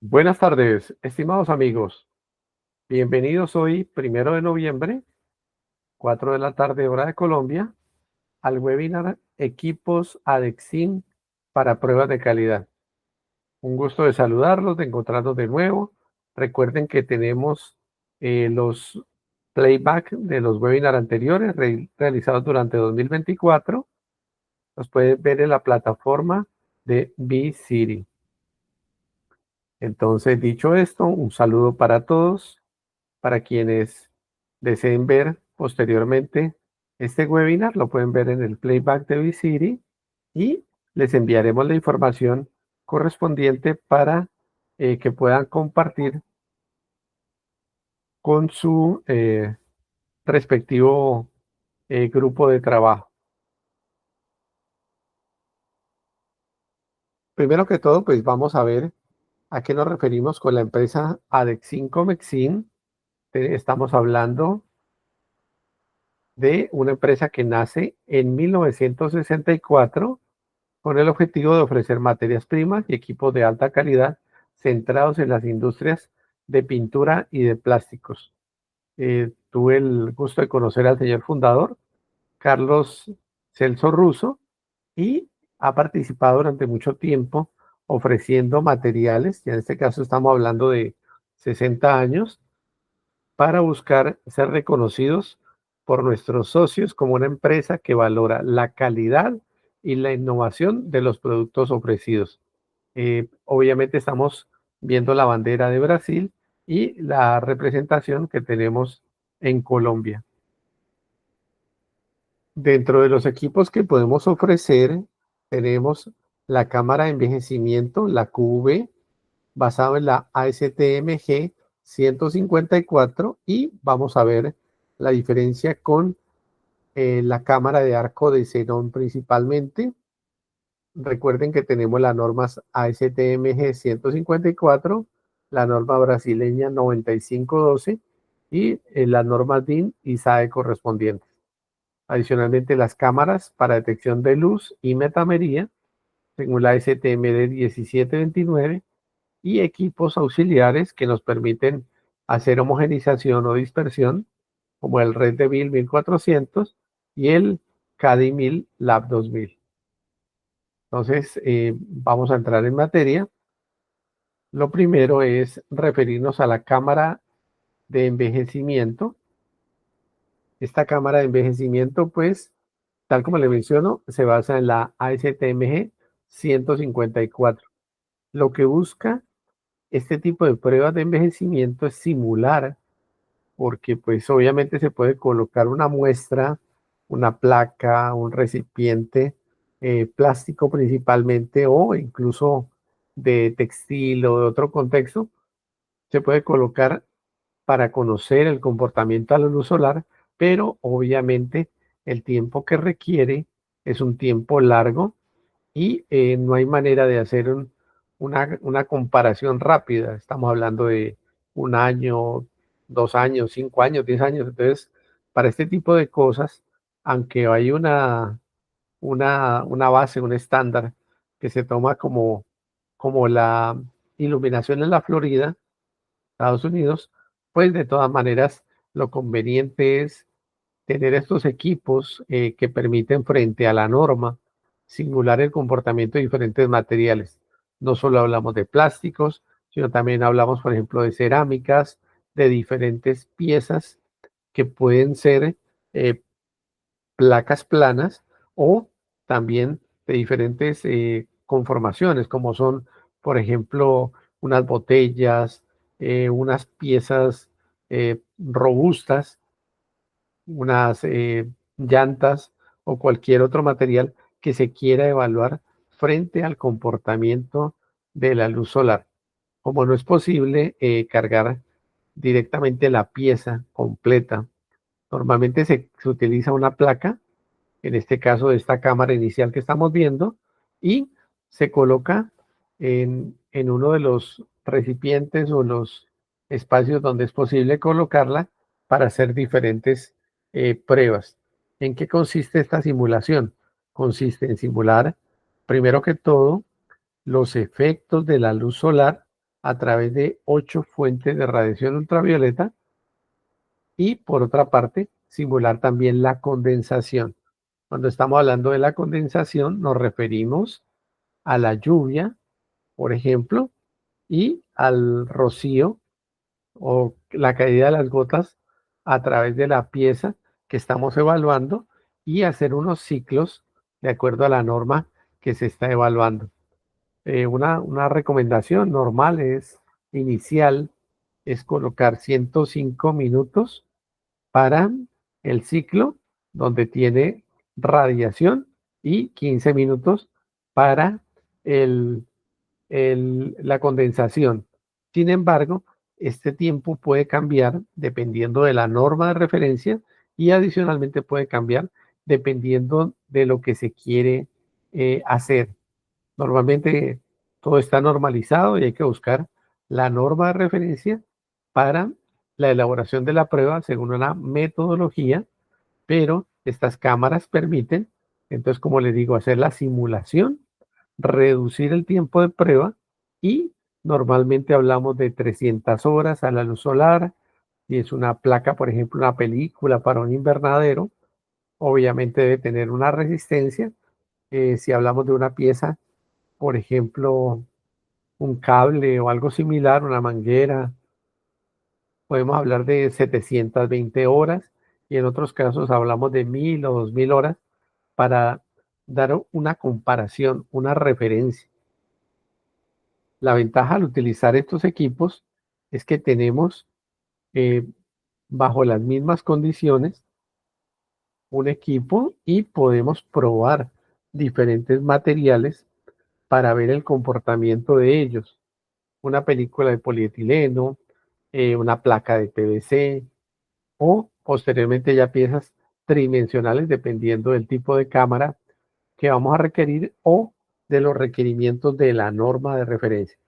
Buenas tardes, estimados amigos. Bienvenidos hoy, 1 de noviembre, 4 de la tarde, hora de Colombia, al webinar Equipos ADEXIN para pruebas de calidad. Un gusto de saludarlos, de encontrarnos de nuevo. Recuerden que tenemos los playback de los webinars anteriores realizados durante 2024. Los pueden ver en la plataforma de B-City. Entonces, dicho esto, un saludo para todos. Para quienes deseen ver posteriormente este webinar, lo pueden ver en el playback de Visiri y les enviaremos la información correspondiente para que puedan compartir con su respectivo grupo de trabajo. Primero que todo, pues vamos a ver a qué nos referimos con la empresa Adexin Comexin. Estamos hablando de una empresa que nace en 1964 con el objetivo de ofrecer materias primas y equipos de alta calidad centrados en las industrias de pintura y de plásticos. Tuve el gusto de conocer al señor fundador, Carlos Celso Russo, y ha participado durante mucho tiempo ofreciendo materiales, y en este caso estamos hablando de 60 años, para buscar ser reconocidos por nuestros socios como una empresa que valora la calidad y la innovación de los productos ofrecidos. Obviamente estamos viendo la bandera de Brasil y la representación que tenemos en Colombia. Dentro de los equipos que podemos ofrecer, tenemos la cámara de envejecimiento, la QV, basado en la ASTM G 154, y vamos a ver la diferencia con la cámara de arco de xenón principalmente. Recuerden que tenemos las normas ASTM G 154, la norma brasileña 9512 y las normas DIN y SAE correspondientes. Adicionalmente, las cámaras para detección de luz y metamería, según la STMD 1729, y equipos auxiliares que nos permiten hacer homogenización o dispersión, como el Red de 1400 y el CADI 1000 Lab 2000. Entonces, vamos a entrar en materia. Lo primero es referirnos a la cámara de envejecimiento. Esta cámara de envejecimiento, pues, tal como le menciono, se basa en la ASTMG 154. Lo que busca este tipo de pruebas de envejecimiento es simular, porque pues obviamente se puede colocar una muestra, una placa, un recipiente plástico principalmente, o incluso de textil o de otro contexto, se puede colocar para conocer el comportamiento a la luz solar, pero obviamente el tiempo que requiere es un tiempo largo y no hay manera de hacer una comparación rápida. Estamos hablando de 1 año, 2 años, 5 años, 10 años. Entonces, para este tipo de cosas, aunque hay una base, un estándar que se toma como la iluminación en la Florida, Estados Unidos, pues de todas maneras lo conveniente es tener estos equipos que permiten frente a la norma simular el comportamiento de diferentes materiales. No solo hablamos de plásticos, sino también hablamos, por ejemplo, de cerámicas, de diferentes piezas que pueden ser eh, placas planas o también de diferentes conformaciones, como son, por ejemplo, unas botellas, unas piezas robustas, unas llantas o cualquier otro material que se quiera evaluar frente al comportamiento de la luz solar. Como no es posible cargar directamente la pieza completa, normalmente se utiliza una placa, en este caso de esta cámara inicial que estamos viendo, y se coloca en uno de los recipientes o los espacios donde es posible colocarla para hacer diferentes pruebas. ¿En qué consiste esta simulación? Consiste en simular, primero que todo, los efectos de la luz solar a través de 8 fuentes de radiación ultravioleta y por otra parte simular también la condensación. Cuando estamos hablando de la condensación nos referimos a la lluvia, por ejemplo, y al rocío o la caída de las gotas a través de la pieza que estamos evaluando y hacer unos ciclos de acuerdo a la norma que se está evaluando. Una recomendación normal es inicial, es colocar 105 minutos para el ciclo donde tiene radiación y 15 minutos para el la condensación. Sin embargo, este tiempo puede cambiar dependiendo de la norma de referencia y adicionalmente puede cambiar dependiendo de lo que se quiere hacer. Normalmente todo está normalizado y hay que buscar la norma de referencia para la elaboración de la prueba según una metodología, pero estas cámaras permiten, entonces, como les digo, hacer la simulación, reducir el tiempo de prueba y normalmente hablamos de 300 horas a la luz solar. Si es una placa, por ejemplo, una película para un invernadero, obviamente debe tener una resistencia. Si hablamos de una pieza, por ejemplo, un cable o algo similar, una manguera, podemos hablar de 720 horas y en otros casos hablamos de 1000 o 2000 horas para dar una comparación, una referencia. La ventaja al utilizar estos equipos es que tenemos eh, bajo las mismas condiciones un equipo y podemos probar diferentes materiales para ver el comportamiento de ellos. Una película de polietileno, una placa de PVC o posteriormente ya piezas tridimensionales dependiendo del tipo de cámara que vamos a requerir o de los requerimientos de la norma de referencia.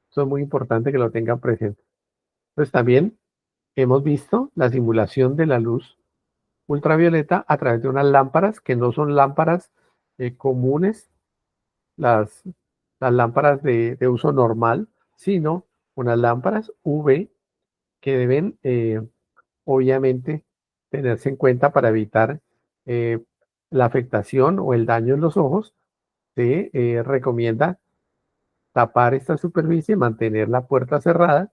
Eso es muy importante que lo tengan presente. Pues también hemos visto la simulación de la luz ultravioleta a través de unas lámparas que no son lámparas comunes, las, las lámparas de uso normal, sino unas lámparas UV que deben obviamente tenerse en cuenta para evitar eh, la afectación o el daño en los ojos. Se recomienda tapar esta superficie, mantener la puerta cerrada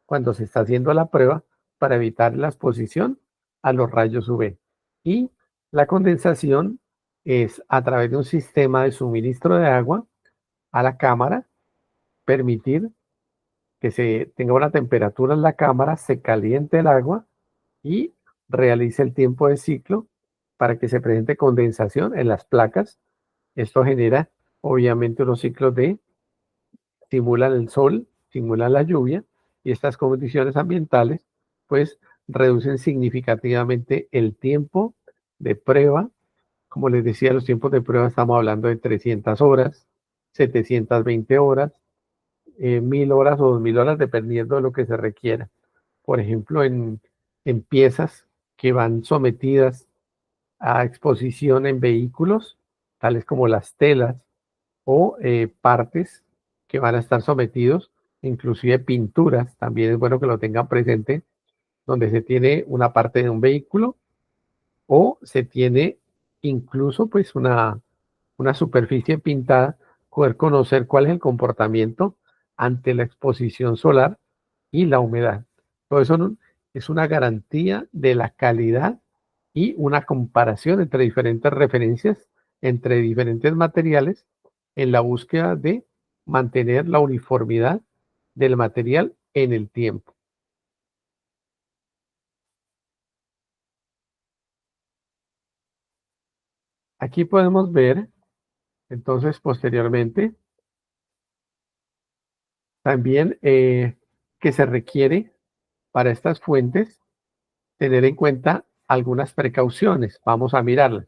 cuando se está haciendo la prueba para evitar la exposición a los rayos UV. Y la condensación es a través de un sistema de suministro de agua a la cámara, permitir que se tenga una temperatura en la cámara, se caliente el agua y realice el tiempo de ciclo para que se presente condensación en las placas. Esto genera obviamente unos ciclos de simulan el sol, simulan la lluvia y estas condiciones ambientales pues reducen significativamente el tiempo de prueba. Como les decía, los tiempos de prueba estamos hablando de 300 horas, 720 horas, 1000 horas o 2000 horas dependiendo de lo que se requiera. Por ejemplo, en piezas que van sometidas a exposición en vehículos, tales como las telas o partes que van a estar sometidos, inclusive pinturas, también es bueno que lo tengan presente, donde se tiene una parte de un vehículo o se tiene incluso pues una superficie pintada, poder conocer cuál es el comportamiento ante la exposición solar y la humedad. Todo eso es una garantía de la calidad y una comparación entre diferentes referencias, entre diferentes materiales, en la búsqueda de mantener la uniformidad del material en el tiempo. Aquí podemos ver, entonces, posteriormente, también que se requiere para estas fuentes tener en cuenta algunas precauciones. Vamos a mirarlas.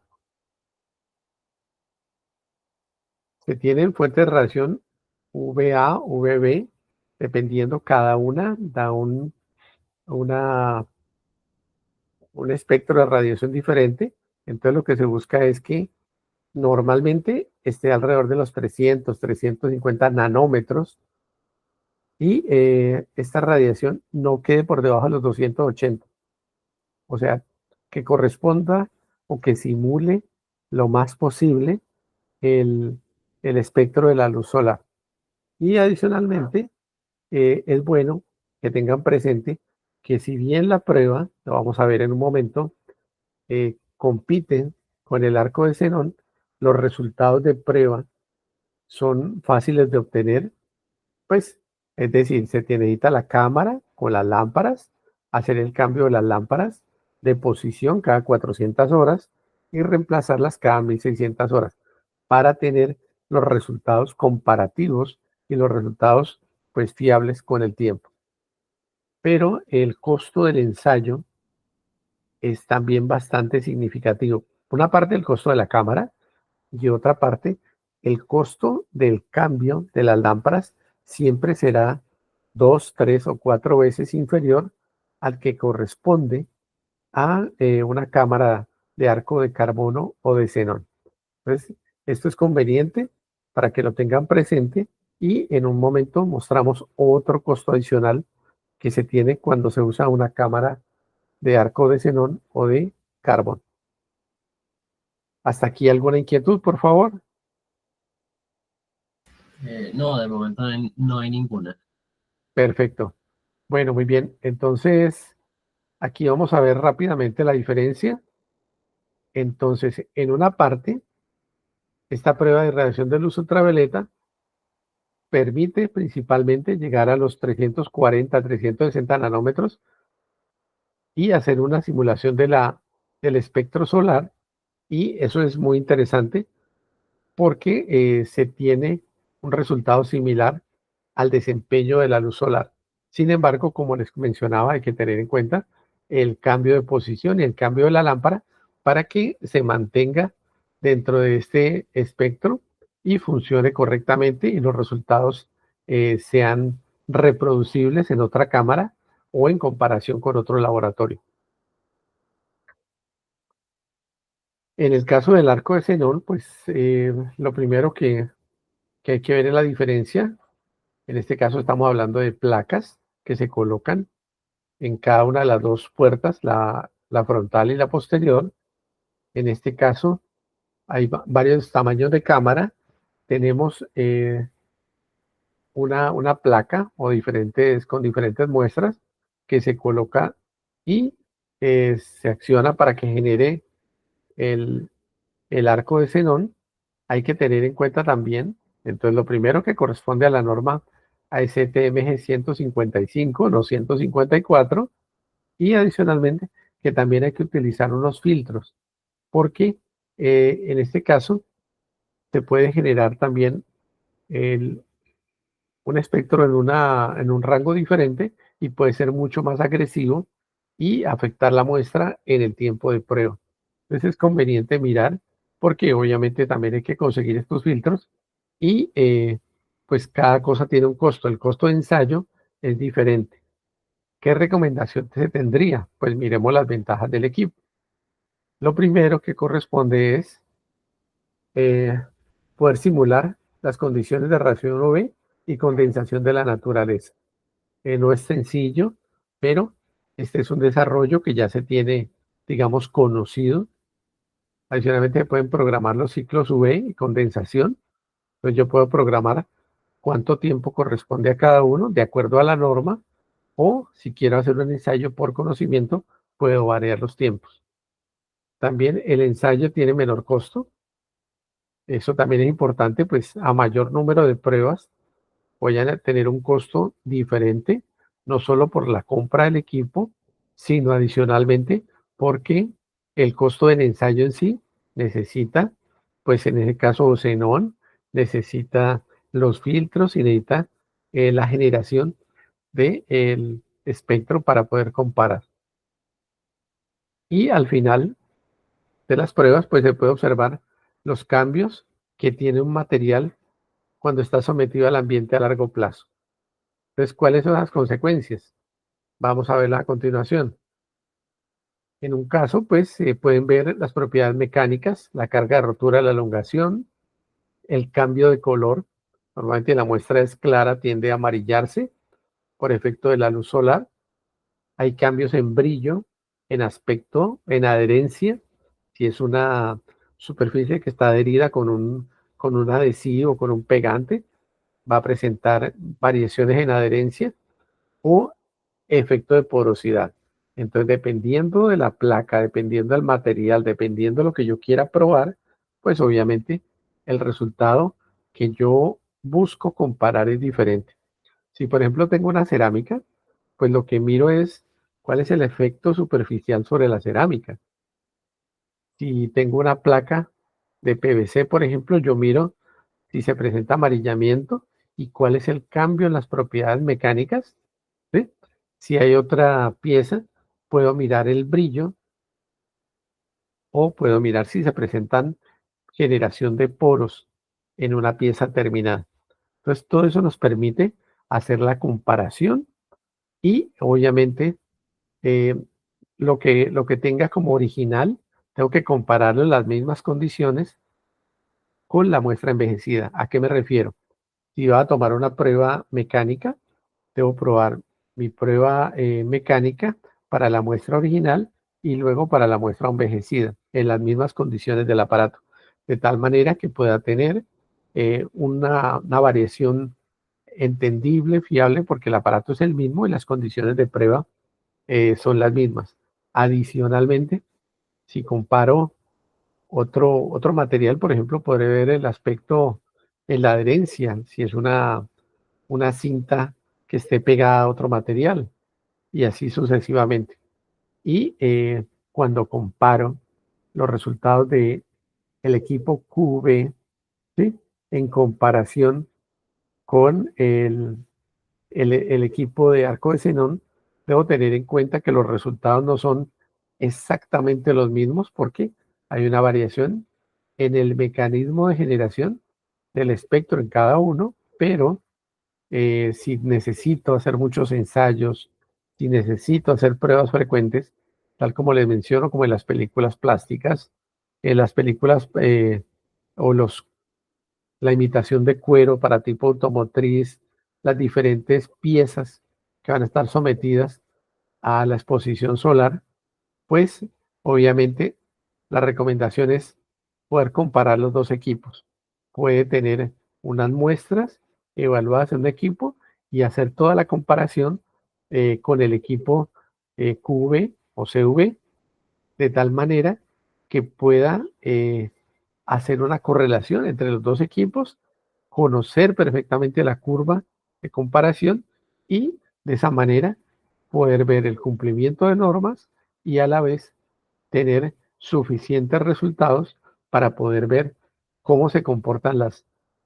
Se tienen fuentes de radiación VA, VB, dependiendo cada una, da una, un espectro de radiación diferente. Entonces lo que se busca es que normalmente esté alrededor de los 300, 350 nanómetros y esta radiación no quede por debajo de los 280. O sea, que corresponda o que simule lo más posible el, el espectro de la luz solar. Y adicionalmente, es bueno que tengan presente que si bien la prueba, lo vamos a ver en un momento, compiten con el arco de xenón, los resultados de prueba son fáciles de obtener, pues, es decir, se te necesita la cámara con las lámparas, hacer el cambio de las lámparas de posición cada 400 horas y reemplazarlas cada 1600 horas para tener los resultados comparativos y los resultados, pues, fiables con el tiempo. Pero el costo del ensayo es también bastante significativo. Una parte el costo de la cámara y otra parte el costo del cambio de las lámparas siempre será 2, 3 o 4 veces inferior al que corresponde a una cámara de arco de carbono o de xenón. Entonces, esto es conveniente para que lo tengan presente y en un momento mostramos otro costo adicional que se tiene cuando se usa una cámara de arco de xenón o de carbón. ¿Hasta aquí alguna inquietud, por favor? No, de momento no hay ninguna. Perfecto. Bueno, muy bien. Entonces, aquí vamos a ver rápidamente la diferencia. Entonces, en una parte, esta prueba de radiación de luz ultravioleta permite principalmente llegar a los 340, 360 nanómetros y hacer una simulación del espectro solar. Y eso es muy interesante porque se tiene un resultado similar al desempeño de la luz solar. Sin embargo, como les mencionaba, hay que tener en cuenta el cambio de posición y el cambio de la lámpara para que se mantenga dentro de este espectro y funcione correctamente y los resultados sean reproducibles en otra cámara o en comparación con otro laboratorio. En el caso del arco de xenón, pues lo primero que hay que ver es la diferencia. En este caso estamos hablando de placas que se colocan en cada una de las dos puertas, la frontal y la posterior. En este caso hay varios tamaños de cámara. Tenemos una placa o con diferentes muestras que se coloca y se acciona para que genere el, el arco de xenón. Hay que tener en cuenta también, entonces lo primero que corresponde a la norma ASTM 155, no 154, y adicionalmente que también hay que utilizar unos filtros, porque en este caso se puede generar también el, un espectro en un rango diferente y puede ser mucho más agresivo y afectar la muestra en el tiempo de prueba. Entonces es conveniente mirar porque obviamente también hay que conseguir estos filtros y pues cada cosa tiene un costo. El costo de ensayo es diferente. ¿Qué recomendación se tendría? Pues miremos las ventajas del equipo. Lo primero que corresponde es eh, poder simular las condiciones de radiación UV y condensación de la naturaleza. No es sencillo, pero este es un desarrollo que ya se tiene, digamos, conocido. Adicionalmente, se pueden programar los ciclos UV y condensación. Entonces, yo puedo programar cuánto tiempo corresponde a cada uno de acuerdo a la norma, o si quiero hacer un ensayo por conocimiento, puedo variar los tiempos. También el ensayo tiene menor costo. Eso también es importante, pues a mayor número de pruebas voy a tener un costo diferente, no solo por la compra del equipo, sino adicionalmente porque el costo del ensayo en sí necesita, pues en ese caso xenón, necesita los filtros y necesita la generación del espectro para poder comparar. Y al final de las pruebas, pues se puede observar los cambios que tiene un material cuando está sometido al ambiente a largo plazo. Entonces, ¿cuáles son las consecuencias? Vamos a verla a continuación. En un caso, pues se pueden ver las propiedades mecánicas, la carga de rotura, la elongación, el cambio de color. Normalmente la muestra es clara, tiende a amarillarse por efecto de la luz solar. Hay cambios en brillo, en aspecto, en adherencia. Si es una superficie que está adherida con un adhesivo, con un pegante, va a presentar variaciones en adherencia o efecto de porosidad. Entonces, dependiendo de la placa, dependiendo del material, dependiendo de lo que yo quiera probar, pues obviamente el resultado que yo busco comparar es diferente. Si por ejemplo tengo una cerámica, pues lo que miro es cuál es el efecto superficial sobre la cerámica. Si tengo una placa de PVC, por ejemplo, yo miro si se presenta amarillamiento y cuál es el cambio en las propiedades mecánicas, ¿sí? Si hay otra pieza, puedo mirar el brillo o puedo mirar si se presentan generación de poros en una pieza terminada. Entonces, todo eso nos permite hacer la comparación y obviamente eh, lo que tenga como original, tengo que compararlo en las mismas condiciones con la muestra envejecida. ¿A qué me refiero? Si va a tomar una prueba mecánica, debo probar mi prueba mecánica para la muestra original y luego para la muestra envejecida en las mismas condiciones del aparato, de tal manera que pueda tener una variación entendible, fiable, porque el aparato es el mismo y las condiciones de prueba son las mismas. Adicionalmente, si comparo otro material, por ejemplo, podré ver el aspecto en la adherencia, si es una cinta que esté pegada a otro material y así sucesivamente. Y cuando comparo los resultados de el equipo QV, ¿sí? En comparación con el equipo de arco de xenón, debo tener en cuenta que los resultados no son exactamente los mismos porque hay una variación en el mecanismo de generación del espectro en cada uno, pero si necesito hacer muchos ensayos, si necesito hacer pruebas frecuentes, tal como les menciono, como en las películas plásticas, en las películas o la imitación de cuero para tipo automotriz, las diferentes piezas que van a estar sometidas a la exposición solar, pues obviamente la recomendación es poder comparar los dos equipos. Puede tener unas muestras evaluadas en un equipo y hacer toda la comparación con el equipo QV o CV, de tal manera que pueda hacer una correlación entre los dos equipos, conocer perfectamente la curva de comparación y de esa manera poder ver el cumplimiento de normas y a la vez tener suficientes resultados para poder ver cómo se comportan las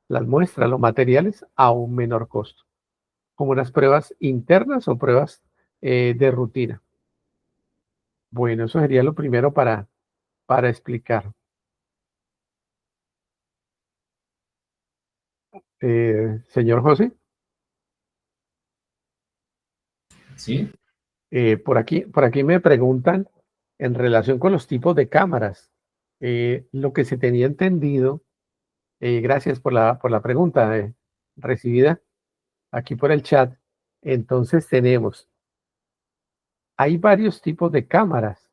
muestras, los materiales a un menor costo, como unas pruebas internas o pruebas de rutina. Bueno, eso sería lo primero para explicar. Señor José, ¿Sí? por aquí me preguntan en relación con los tipos de cámaras. Lo que se tenía entendido, gracias por la pregunta recibida aquí por el chat. Entonces hay varios tipos de cámaras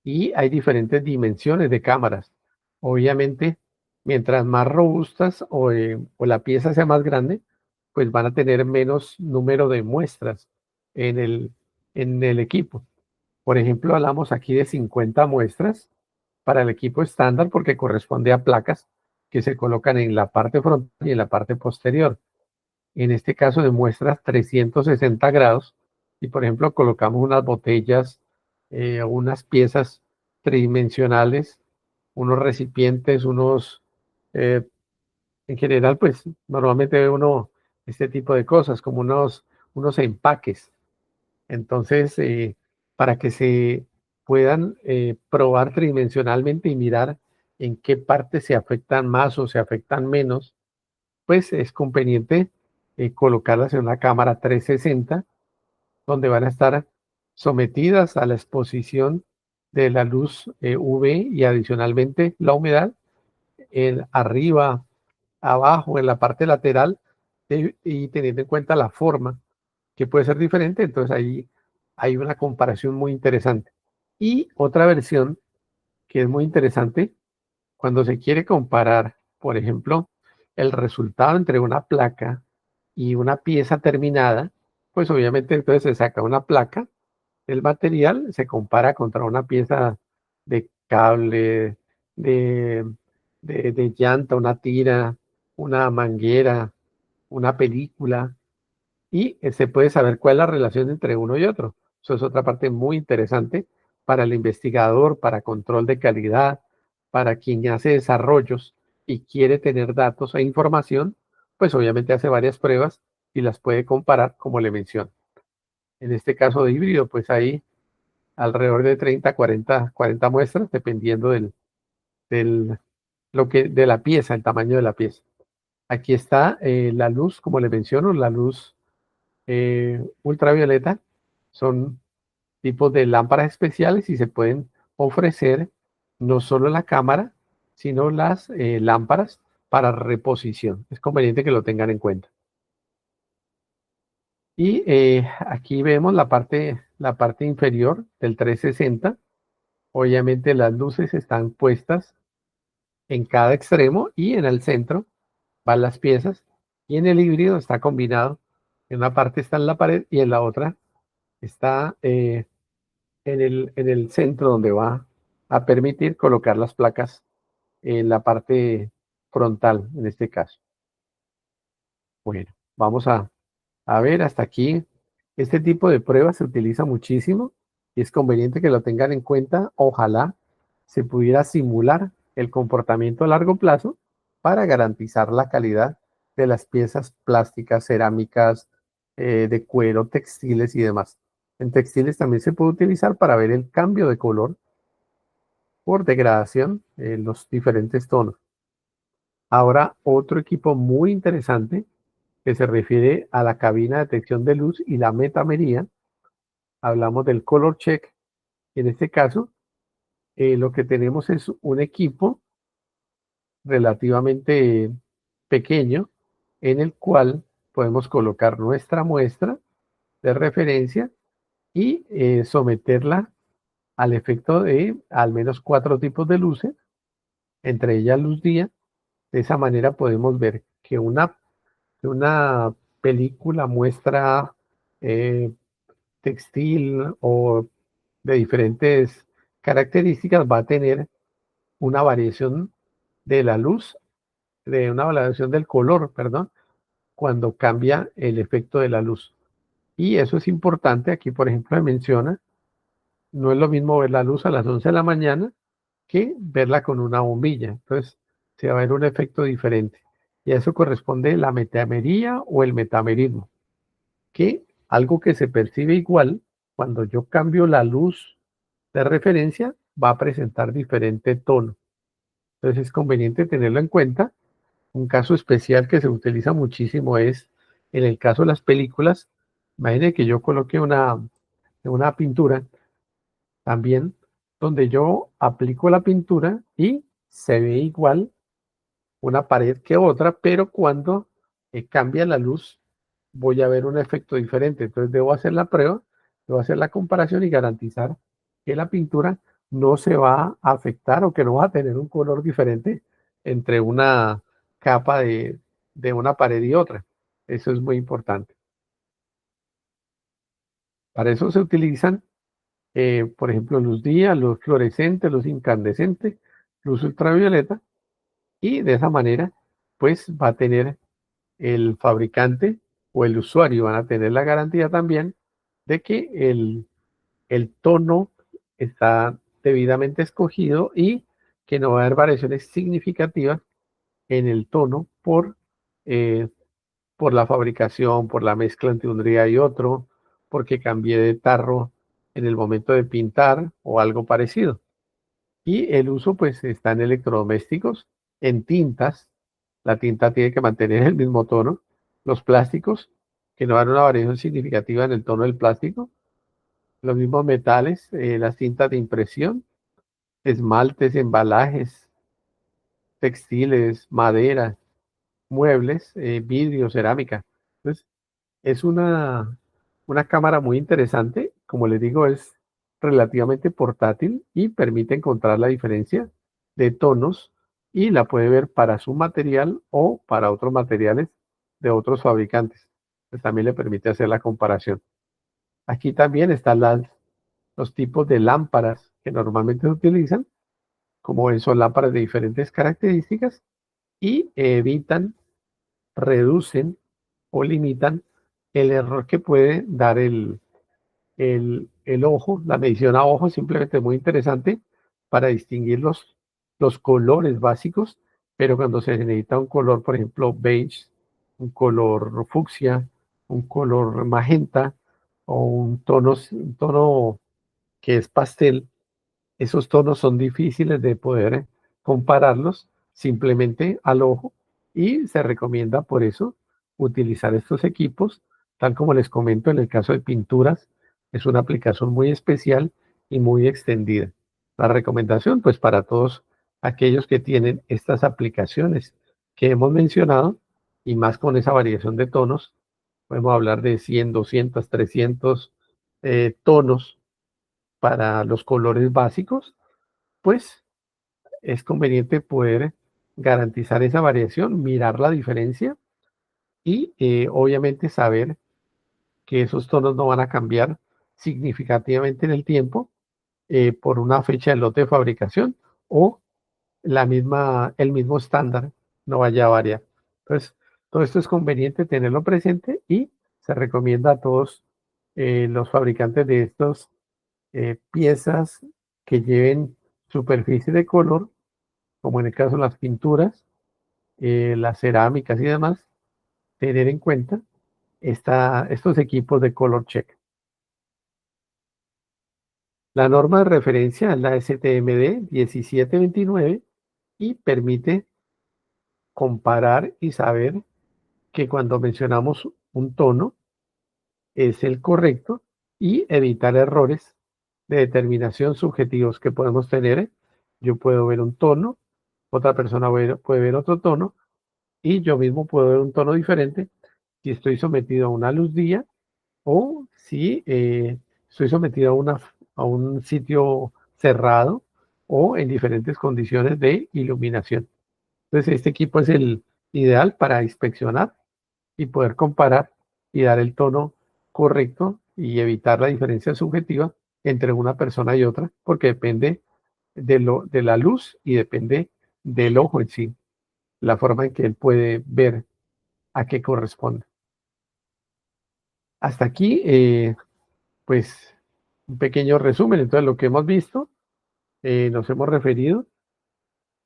y hay diferentes dimensiones de cámaras. Obviamente, mientras más robustas o la pieza sea más grande, pues van a tener menos número de muestras en en el equipo. Por ejemplo, hablamos aquí de 50 muestras para el equipo estándar porque corresponde a placas que se colocan en la parte frontal y en la parte posterior. En este caso de muestras 360 grados, y por ejemplo colocamos unas botellas, unas piezas tridimensionales, unos recipientes, eh, en general, pues normalmente ve uno este tipo de cosas, como unos empaques. Entonces, para que se puedan probar tridimensionalmente y mirar en qué partes se afectan más o se afectan menos, pues es conveniente colocarlas en una cámara 360 donde van a estar sometidas a la exposición de la luz UV y adicionalmente la humedad en arriba, abajo, en la parte lateral y teniendo en cuenta la forma que puede ser diferente. Entonces ahí hay una comparación muy interesante. Y otra versión que es muy interesante, cuando se quiere comparar, por ejemplo, el resultado entre una placa y una pieza terminada, pues obviamente entonces se saca una placa del material, se compara contra una pieza de cable, de, de llanta, una tira, una manguera, una película, y se puede saber cuál es la relación entre uno y otro. Eso es otra parte muy interesante para el investigador, para control de calidad, para quien hace desarrollos y quiere tener datos e información, pues obviamente hace varias pruebas y las puede comparar como le menciono. En este caso de híbrido, pues hay alrededor de 30, 40 muestras, dependiendo del, de la pieza, el tamaño de la pieza. Aquí está la luz, como le menciono, la luz ultravioleta. Son tipos de lámparas especiales y se pueden ofrecer no solo la cámara, sino las lámparas para reposición. Es conveniente que lo tengan en cuenta. Y aquí vemos la parte inferior del 360. Obviamente las luces están puestas en cada extremo y en el centro van las piezas. Y en el híbrido está combinado. En una parte está en la pared y en la otra está en el centro, donde va a permitir colocar las placas en la parte frontal, en este caso. Bueno, vamos a ver hasta aquí. Este tipo de pruebas se utiliza muchísimo y es conveniente que lo tengan en cuenta. Ojalá se pudiera simular el comportamiento a largo plazo para garantizar la calidad de las piezas plásticas, cerámicas, de cuero, textiles y demás. En textiles también se puede utilizar para ver el cambio de color por degradación en los diferentes tonos. Ahora, otro equipo muy interesante que se refiere a la cabina de detección de luz y la metamería. Hablamos del color check. En este caso, lo que tenemos es un equipo relativamente pequeño en el cual podemos colocar nuestra muestra de referencia y someterla al efecto de al menos 4 tipos de luces, entre ellas luz día. De esa manera podemos ver que una película muestra eh, textil o de diferentes características va a tener una variación de la luz, de una variación del color, perdón, cuando cambia el efecto de la luz. Y eso es importante. Aquí, por ejemplo, me menciona, no es lo mismo ver la luz a las 11 de la mañana que verla con una bombilla. Entonces, se va a ver un efecto diferente. Y a eso corresponde la metamería o el metamerismo, que algo que se percibe igual, cuando yo cambio la luz de referencia, va a presentar diferente tono. Entonces es conveniente tenerlo en cuenta. Un caso especial que se utiliza muchísimo es en el caso de las películas. Imagine que yo coloque una pintura también, donde yo aplico la pintura y se ve igual una pared que otra, pero cuando cambia la luz, voy a ver un efecto diferente. Entonces debo hacer la prueba, debo hacer la comparación y garantizar que la pintura no se va a afectar o que no va a tener un color diferente entre una capa de una pared y otra. Eso es muy importante. Para eso se utilizan, por ejemplo, luz día, luz fluorescente, luz incandescente, luz ultravioleta, y de esa manera, pues va a tener el fabricante o el usuario, van a tener la garantía también de que el tono está debidamente escogido y que no va a haber variaciones significativas en el tono eh, por la fabricación, por la mezcla entre un día y otro, porque cambié de tarro en el momento de pintar o algo parecido. Y el uso pues está en electrodomésticos, en tintas. La tinta tiene que mantener el mismo tono. Los plásticos, que no dan una variación significativa en el tono del plástico. Los mismos metales, las cintas de impresión, esmaltes, embalajes, textiles, madera, muebles, vidrio, cerámica. Entonces, es una Una cámara muy interesante, como les digo, es relativamente portátil y permite encontrar la diferencia de tonos y la puede ver para su material o para otros materiales de otros fabricantes. Pues también le permite hacer la comparación. Aquí también están los tipos de lámparas que normalmente se utilizan, como ven, son lámparas de diferentes características y evitan, reducen o limitan el error que puede dar el ojo. La medición a ojo simplemente es muy interesante para distinguir los colores básicos, pero cuando se necesita un color, por ejemplo, beige, un color fucsia, un color magenta o un tono que es pastel, esos tonos son difíciles de poder compararlos simplemente al ojo y se recomienda por eso utilizar estos equipos, tal como les comento en el caso de pinturas, es una aplicación muy especial y muy extendida. La recomendación, pues para todos aquellos que tienen estas aplicaciones que hemos mencionado y más con esa variación de tonos, podemos hablar de 100, 200, 300 tonos para los colores básicos, pues es conveniente poder garantizar esa variación, mirar la diferencia y obviamente saber que esos tonos no van a cambiar significativamente en el tiempo por una fecha de lote de fabricación o el mismo estándar no vaya a variar. Entonces, todo esto es conveniente tenerlo presente y se recomienda a todos los fabricantes de estos piezas que lleven superficie de color, como en el caso de las pinturas, las cerámicas y demás, tener en cuenta estos equipos de color check. La norma de referencia es la STMD 1729 y permite comparar y saber que cuando mencionamos un tono es el correcto y evitar errores de determinación subjetivos que podemos tener. Yo puedo ver un tono, otra persona puede ver otro tono y yo mismo puedo ver un tono diferente si estoy sometido a una luz día o si estoy sometido a un sitio cerrado o en diferentes condiciones de iluminación. Entonces, este equipo es el ideal para inspeccionar y poder comparar y dar el tono correcto y evitar la diferencia subjetiva entre una persona y otra, porque depende de la luz y depende del ojo en sí, la forma en que él puede ver a qué corresponde. Hasta aquí, pues, un pequeño resumen. Entonces, lo que hemos visto, nos hemos referido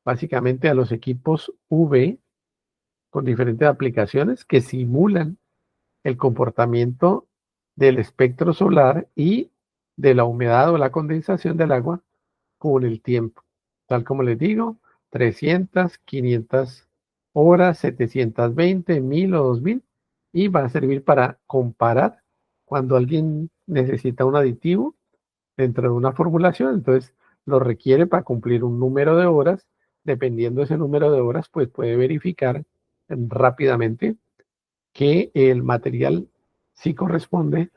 básicamente a los equipos UV con diferentes aplicaciones que simulan el comportamiento del espectro solar y de la humedad o la condensación del agua con el tiempo. Tal como les digo, 300, 500 horas, 720, 1000 o 2000 y va a servir para comparar cuando alguien necesita un aditivo dentro de una formulación, entonces lo requiere para cumplir un número de horas. Dependiendo de ese número de horas, pues puede verificar rápidamente que el material sí corresponde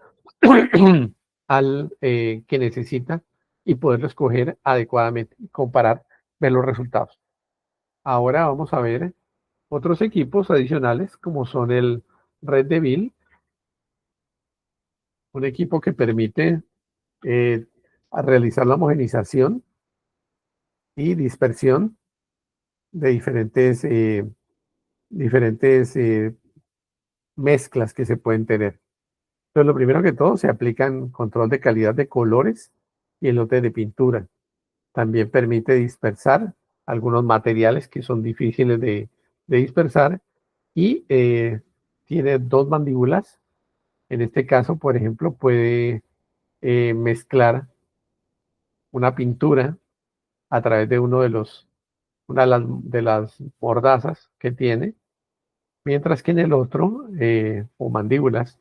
al que necesita y poderlo escoger adecuadamente, comparar, ver los resultados. Ahora vamos a ver otros equipos adicionales como son el Red Devil, un equipo que permite realizar la homogenización y dispersión de diferentes mezclas que se pueden tener. Entonces, lo primero que todo, se aplican control de calidad de colores y el lote de pintura. También permite dispersar algunos materiales que son difíciles de dispersar y tiene dos mandíbulas. En este caso, por ejemplo, puede mezclar una pintura a través de una de las mordazas que tiene, mientras que en el otro, o mandíbulas,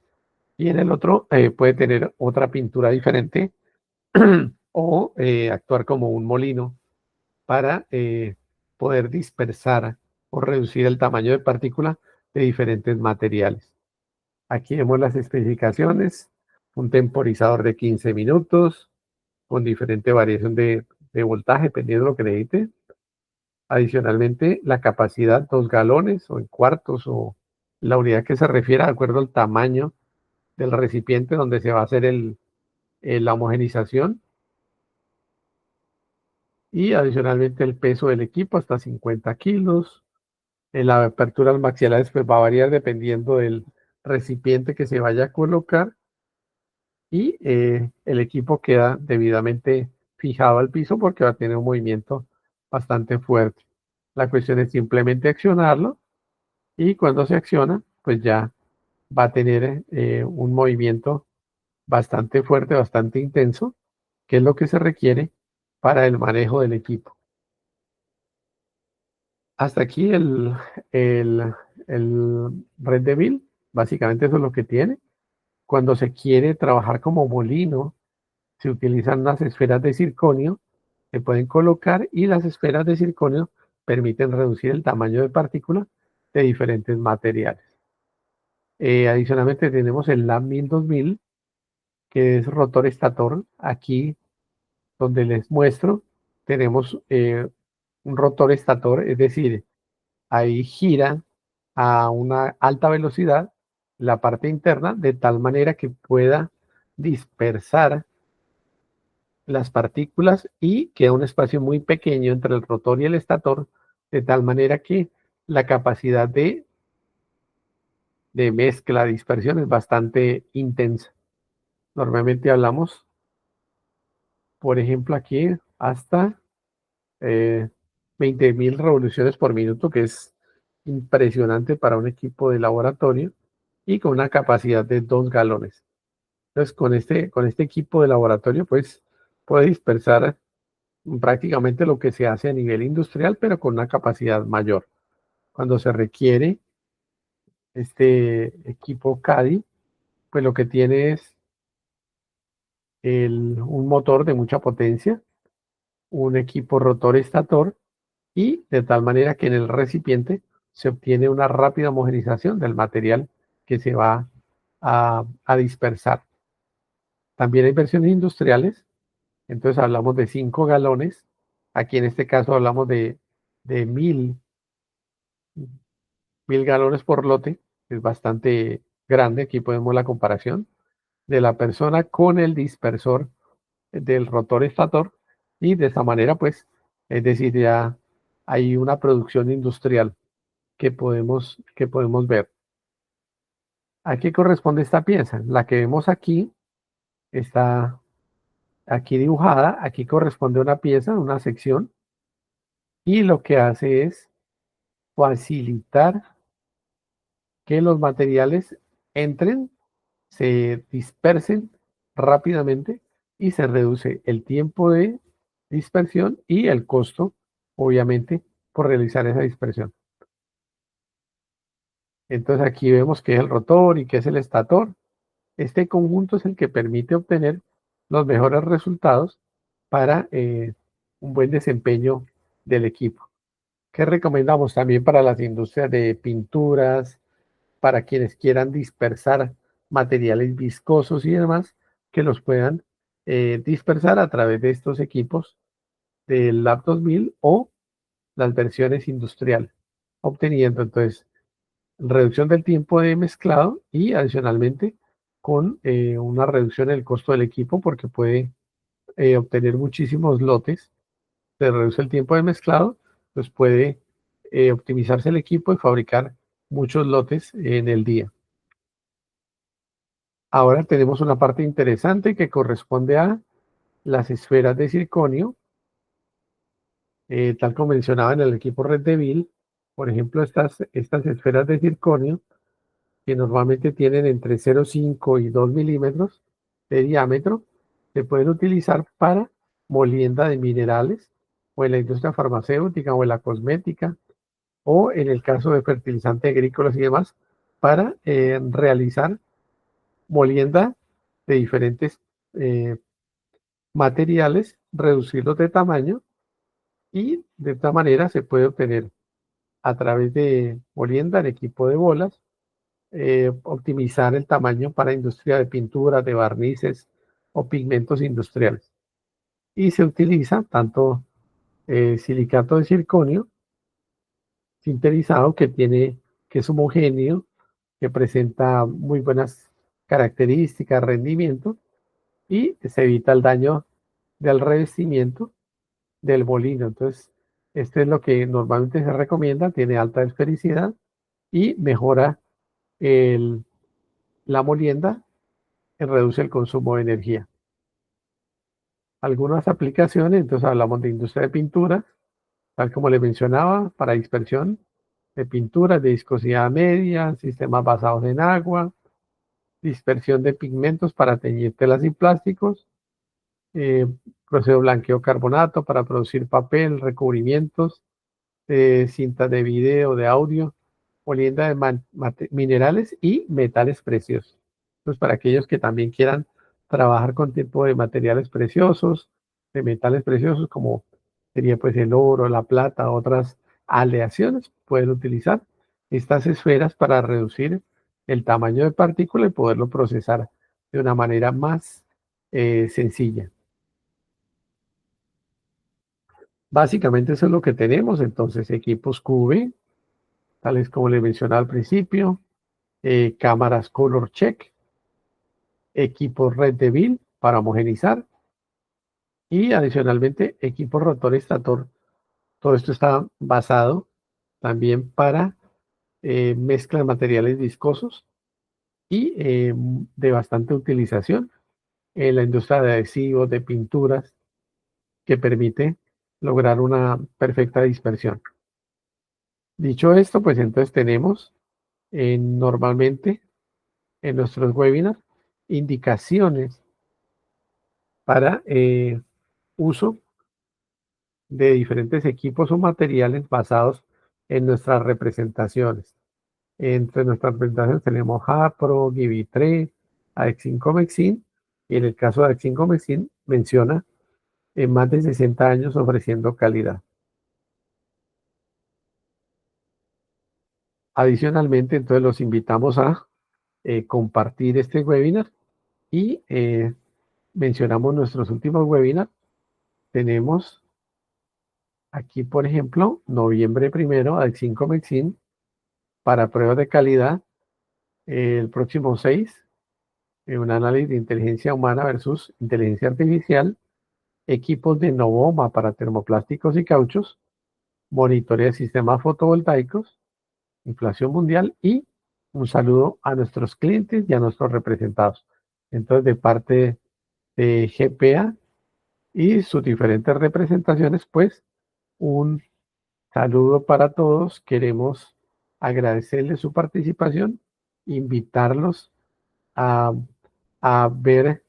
y en el otro puede tener otra pintura diferente o actuar como un molino para poder dispersar o reducir el tamaño de partícula de diferentes materiales. Aquí vemos las especificaciones. un temporizador de 15 minutos, con diferente variación de voltaje, dependiendo de lo que necesite. Adicionalmente, la capacidad 2 galones o en cuartos o la unidad que se refiera de acuerdo al tamaño del recipiente donde se va a hacer la homogenización. Y adicionalmente el peso del equipo hasta 50 kilos. La apertura al maxilares pues va a variar dependiendo del recipiente que se vaya a colocar. Y el equipo queda debidamente fijado al piso porque va a tener un movimiento bastante fuerte. La cuestión es simplemente accionarlo y cuando se acciona, pues ya va a tener un movimiento bastante fuerte, bastante intenso, que es lo que se requiere para el manejo del equipo. Hasta aquí el, el Red Devil, básicamente eso es lo que tiene. Cuando se quiere trabajar como molino, se utilizan unas esferas de circonio, se pueden colocar y las esferas de circonio permiten reducir el tamaño de partículas de diferentes materiales. Adicionalmente tenemos el LAM 1000-2000, que es rotor estator. Aquí donde les muestro, tenemos un rotor estator, es decir, ahí gira a una alta velocidad la parte interna de tal manera que pueda dispersar las partículas y queda un espacio muy pequeño entre el rotor y el estator, de tal manera que la capacidad de mezcla, dispersión es bastante intensa. Normalmente hablamos, por ejemplo, aquí hasta 20.000 revoluciones por minuto, que es impresionante para un equipo de laboratorio y con una capacidad de 2 galones. Entonces, con este equipo de laboratorio, pues puede dispersar prácticamente lo que se hace a nivel industrial, pero con una capacidad mayor. Cuando se requiere este equipo CADI, pues lo que tiene es un motor de mucha potencia, un equipo rotor estator y de tal manera que en el recipiente se obtiene una rápida homogenización del material que se va a dispersar. También hay versiones industriales, entonces hablamos de 5 galones, aquí en este caso hablamos de 1000 galones por lote, es bastante grande, aquí podemos la comparación de la persona con el dispersor del rotor estator y de esta manera pues, es decir, ya hay una producción industrial que podemos ver. ¿A qué corresponde esta pieza? La que vemos aquí está aquí dibujada, aquí corresponde una pieza, una sección, y lo que hace es facilitar que los materiales entren, se dispersen rápidamente y se reduce el tiempo de dispersión y el costo, obviamente, por realizar esa dispersión. Entonces aquí vemos que es el rotor y que es el estator. Este conjunto es el que permite obtener los mejores resultados para un buen desempeño del equipo. ¿Qué recomendamos también para las industrias de pinturas, para quienes quieran dispersar materiales viscosos y demás, que los puedan dispersar a través de estos equipos del Lab 2000 o las versiones industriales, obteniendo entonces reducción del tiempo de mezclado y adicionalmente con una reducción en el costo del equipo porque puede obtener muchísimos lotes, se reduce el tiempo de mezclado, pues puede optimizarse el equipo y fabricar muchos lotes en el día. Ahora tenemos una parte interesante que corresponde a las esferas de circonio, tal como mencionaba en el equipo Red Devil. Por ejemplo, estas esferas de circonio que normalmente tienen entre 0,5 y 2 milímetros de diámetro, se pueden utilizar para molienda de minerales o en la industria farmacéutica o en la cosmética o en el caso de fertilizantes agrícolas y demás para realizar molienda de diferentes eh, materiales, reducirlos de tamaño y de esta manera se puede obtener a través de molienda en equipo de bolas optimizar el tamaño para industria de pintura, de barnices o pigmentos industriales. Y se utiliza tanto silicato de circonio sinterizado que es homogéneo, que presenta muy buenas características, rendimiento, y se evita el daño del revestimiento del molino. Entonces, este es lo que normalmente se recomienda, tiene alta esfericidad y mejora el- la molienda y reduce el consumo de energía. Algunas aplicaciones, entonces hablamos de industria de pintura, tal como les mencionaba, para dispersión de pinturas de viscosidad media, sistemas basados en agua, dispersión de pigmentos para teñir telas y plásticos, eh, proceso blanqueo carbonato para producir papel, recubrimientos, cintas de video, de audio, molienda de minerales y metales preciosos. Entonces, para aquellos que también quieran trabajar con tipo de materiales preciosos, de metales preciosos, como sería pues el oro, la plata, otras aleaciones, pueden utilizar estas esferas para reducir el tamaño de partícula y poderlo procesar de una manera más sencilla. Básicamente eso es lo que tenemos. Entonces, equipos QV, tales como les mencionaba al principio, cámaras Color Check, equipos Red Devil para homogenizar y adicionalmente equipos rotor estator. Todo esto está basado también para mezcla de materiales viscosos y de bastante utilización en la industria de adhesivos, de pinturas, que permite lograr una perfecta dispersión. Dicho esto, pues entonces tenemos normalmente en nuestros webinars indicaciones para uso de diferentes equipos o materiales basados en nuestras representaciones. Entre nuestras representaciones tenemos Hapro, Givitre, AX5 Mexin, y en el caso de AX5 Mexin menciona en más de 60 años ofreciendo calidad. Adicionalmente, entonces los invitamos a compartir este webinar y mencionamos nuestros últimos webinars. Tenemos aquí, por ejemplo, noviembre 1, AX5 Mexin, para pruebas de calidad, el próximo 6, un análisis de inteligencia humana versus inteligencia artificial, equipos de Novoma para termoplásticos y cauchos, monitoreo de sistemas fotovoltaicos, inflación mundial y un saludo a nuestros clientes y a nuestros representados. Entonces, de parte de GPA y sus diferentes representaciones, pues un saludo para todos. Queremos agradecerles su participación, invitarlos a, a ver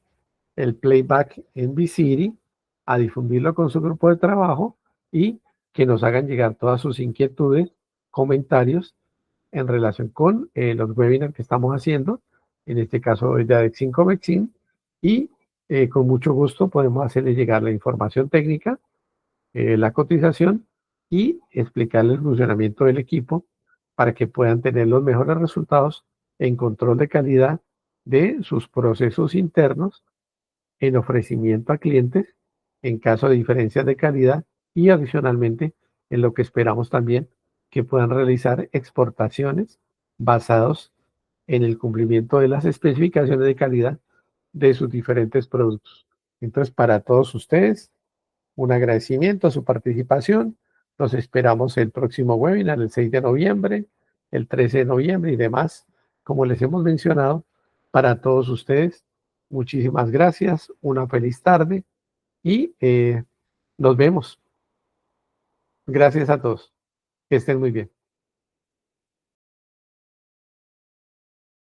el playback en Visiri, a difundirlo con su grupo de trabajo y que nos hagan llegar todas sus inquietudes, comentarios en relación con los webinars que estamos haciendo, en este caso hoy de ADEX5 Mexin, y con mucho gusto podemos hacerle llegar la información técnica, la cotización y explicarle el funcionamiento del equipo para que puedan tener los mejores resultados en control de calidad de sus procesos internos, en ofrecimiento a clientes en caso de diferencias de calidad y adicionalmente en lo que esperamos también que puedan realizar exportaciones basados en el cumplimiento de las especificaciones de calidad de sus diferentes productos. Entonces, para todos ustedes, un agradecimiento a su participación. Los esperamos el próximo webinar, el 6 de noviembre, el 13 de noviembre y demás, como les hemos mencionado, para todos ustedes. Muchísimas gracias, una feliz tarde y nos vemos. Gracias a todos. Que estén muy bien.